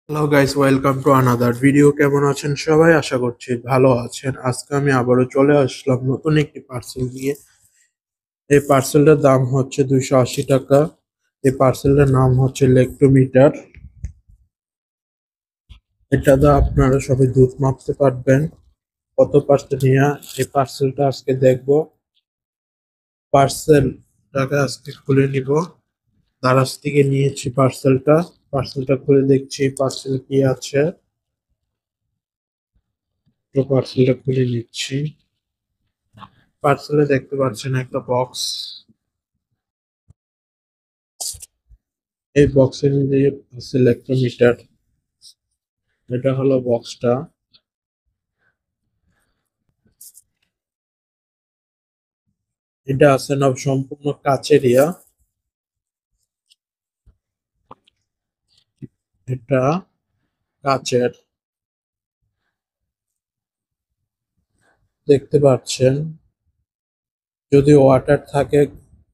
Hello guys, welcome to another video. কেমন আছেন সবাই? আশা করছি ভালো আছেন। আজকে আমি আবারও চলে আসলাম নতুন একটি পার্সেল নিয়ে। এই পার্সেলটার দাম হচ্ছে 280 টাকা। এই পার্সেলটার নাম হচ্ছে লেক্টোমিটার। এটা দিয়ে আপনারা সবাই দুধ মাপতে পারবেন। কত পার্সেল নিয়ে এই পার্সেলটা আজকে দেখবো। পার্সেলটাকে আজকে খুলে নিব। দারাজ থেকে নিয়েছি পার্সেলটা। পার্সেলটা খুলে দেখছি পার্সেল কি আছে। তো পার্সেলটা খুলে নিচ্ছি। পার্সেলে দেখতে পাচ্ছেন একটা বক্স। এই বক্সের মধ্যে আছে ইলেকট্রোমিটার। এটা হলো বক্সটা। এটা আছে না সম্পূর্ণ কাচের ইয়া। এটা কাচের, দেখতে পাচ্ছেন। যদি ওয়াটার থাকে,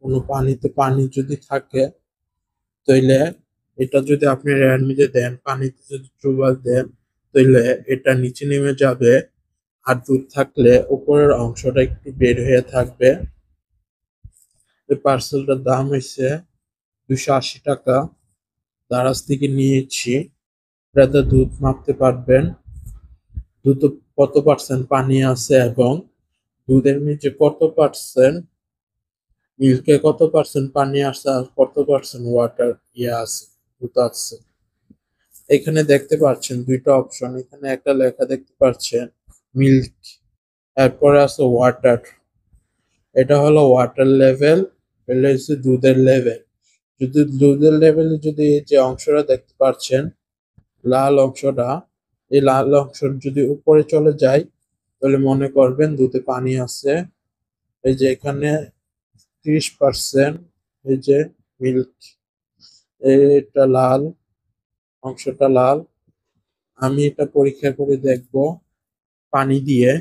কোনো পানিতে পানি যদি থাকে, তাইলে এটা যদি আপনি এর মধ্যে দেন, পানিতে যদি চুবাল দেন, তাইলে এটা নিচে নেমে যাবে। আর দুধ থাকলে উপরের অংশটা একটু বের হয়ে থাকবে। এই পার্সেলটার দাম হয়েছে 280 টাকা। দারাজ থেকে নিয়েছি। এটাতে দুধ মাপতে পারবেন, দুধে কত পার্সেন্ট পানি আছে এবং দুধের নিচে কত পার্সেন্ট, মিল্কে কত পার্সেন্ট পানি আছে আর কত পার্সেন্ট ওয়াটার আছে, দুধ আছে। এখানে দেখতে পাচ্ছেন দুইটা অপশন। এখানে একটা লেখা দেখতে পাচ্ছেন মিল্ক, এরপরে আছে ওয়াটার। এটা হলো ওয়াটার লেভেল, এটা হচ্ছে দুধের লেভেল। যদি দুধের লেভেলে যদি এই যে অংশটা দেখতে পাচ্ছেন, লাল অংশটা, এই লাল অংশ যদি উপরে চলে যায়, তাহলে মনে করবেন দুধে পানি আছে। এই যে এখানে 30%, এই যে মিল্ক, এটা লাল অংশটা লাল। আমি এটা পরীক্ষা করে দেখব পানি দিয়ে।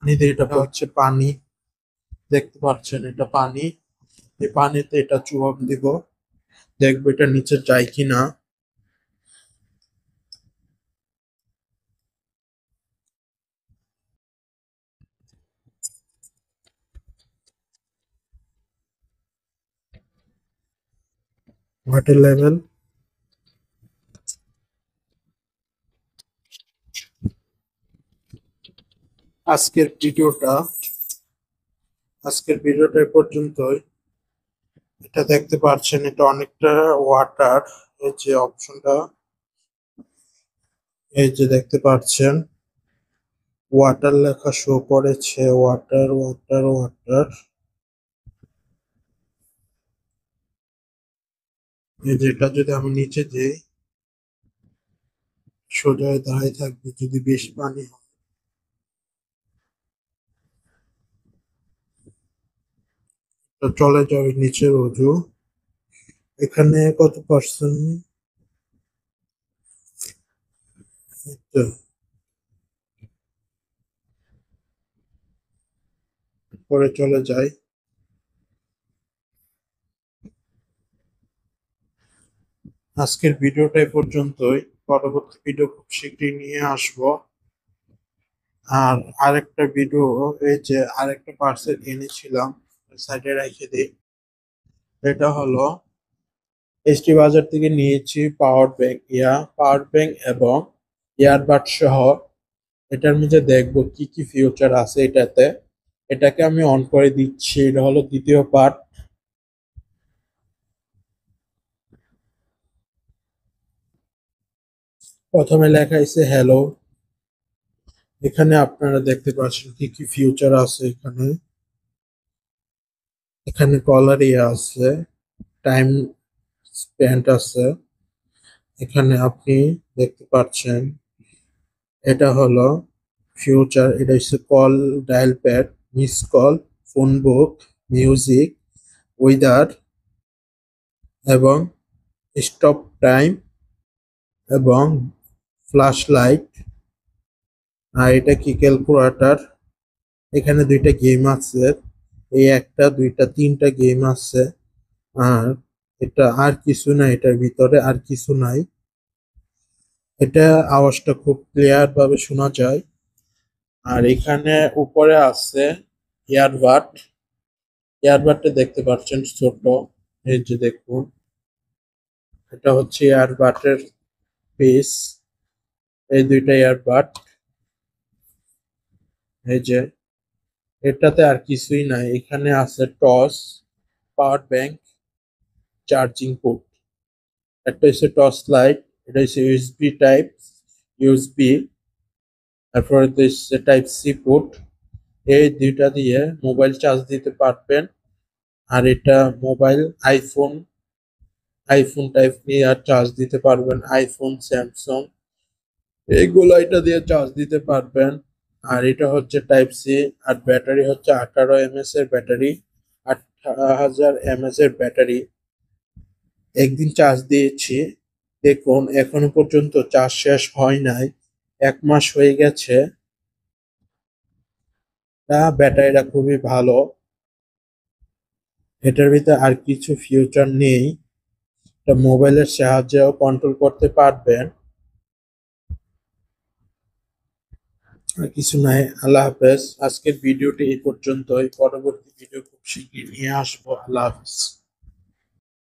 পানি দিয়ে, এটা হচ্ছে পানি, দেখতে পাচ্ছেন এটা পানি। এই পানিতে এটা চুবাব দিব, দেখবো এটা নিচে যায় কিনা। Water level. আজকের ভিডিওটা আজকের ভিডিওটা এ পর্যন্তই। এটা দেখতে পাচ্ছেন, এটা অনেকটা ওয়াটার। এই যে অপশনটা, এই যে দেখতে পাচ্ছেন ওয়াটার লেখা শো করেছে, ওয়াটার ওয়াটার ওয়াটার। এই যে এটা যদি আমি নিচে যাই, সোজা হয়ে দাঁড়িয়ে থাকবে। যদি বেশি পানি হয়, তো চলে যাবে নিচের অজু। এখানে কত পার্সেন্ট পরে চলে যায়। আজকের ভিডিওটা এ পর্যন্তই। পরবর্তী ভিডিও খুব শীঘ্রই নিয়ে আসবো। আর আরেকটা ভিডিও, এই যে আরেকটা পার্সেল এনেছিলাম, সাইডে রেখে দিই। এটা হলো এসটি বাজার থেকে নিয়েছি পাওয়ার ব্যাংক এবং ইয়ারবাড সহ। এটার মধ্যে দেখবো কি কি ফিউচার আছে এটাতে। এটাকে আমি অন করে দিচ্ছি। এটা হলো দ্বিতীয় পার্ট। প্রথমে লেখা আছে হ্যালো। এখানে আপনারা দেখতে পাচ্ছেন কি কি ফিউচার আছে। এখানে এখানে কলার আছে, টাইম স্পেন্ট আছে। এখানে আপনি দেখতে পাচ্ছেন এটা হলো ফিউচার। এটা হচ্ছে call, dial pad, miss call, phone বুক, মিউজিক, ওয়েদার এবং স্টপ টাইম এবং ফ্ল্যাশ লাইট। আর এটা কি ক্যালকুলেটর। এখানে দুইটা গেম আছে, এই একটা দুইটা তিনটা গেম আছে। আর এটা আর কিছু নাই, এটার ভিতরে আর কিছু নাই। এটা আওয়াজটা খুব ক্লিয়ার ভাবে শোনা যায়। আর এখানে উপরে আছে ইয়ারবাড। ইয়ারবাডটা দেখতে পাচ্ছেন ছোট, এই যে দেখুন, এটা হচ্ছে ইয়ারবাডের পিস। এই দুইটা ইয়ারবাড, এই যে, এটাতে আর কিছুই নাই। এখানে আছে toss, power bank, charging port. একটা হচ্ছে টর্চ লাইট, এটা হচ্ছে ইউএসবি টাইপ, ইউএসবি। তারপরে তো হচ্ছে টাইপ সি পোর্ট। এই দুইটা দিয়ে মোবাইল চার্জ দিতে পারবেন। আর এটা মোবাইল আইফোন, আইফোন টাইপ নিয়ে আর চার্জ দিতে পারবেন। আইফোন, স্যামসাং এইগুলো এটা দিয়ে চার্জ দিতে পারবেন। আর এটা হচ্ছে টাইপ সি। আর ব্যাটারি হচ্ছে 18 mAh এর ব্যাটারি, 8000 mAh এর ব্যাটারি। একদিন চার্জ দিয়েছি, দেখুন এখনো পর্যন্ত চার্জ শেষ হয় নাই, 1 মাস হয়ে গেছে। ব্যাটারিটা খুবই ভালো। এটার ভিতরে আর কিছু ফিউচার নেই, এটা মোবাইলের সাহায্যেও কন্ট্রোল করতে পারবেন। আর কিছু নাই। আল্লাহ হাফেজ। আজকের ভিডিওটি এই পর্যন্তই, পরবর্তী ভিডিও খুব শীঘ্রই নিয়ে আসবো। আল্লাহ হাফেজ।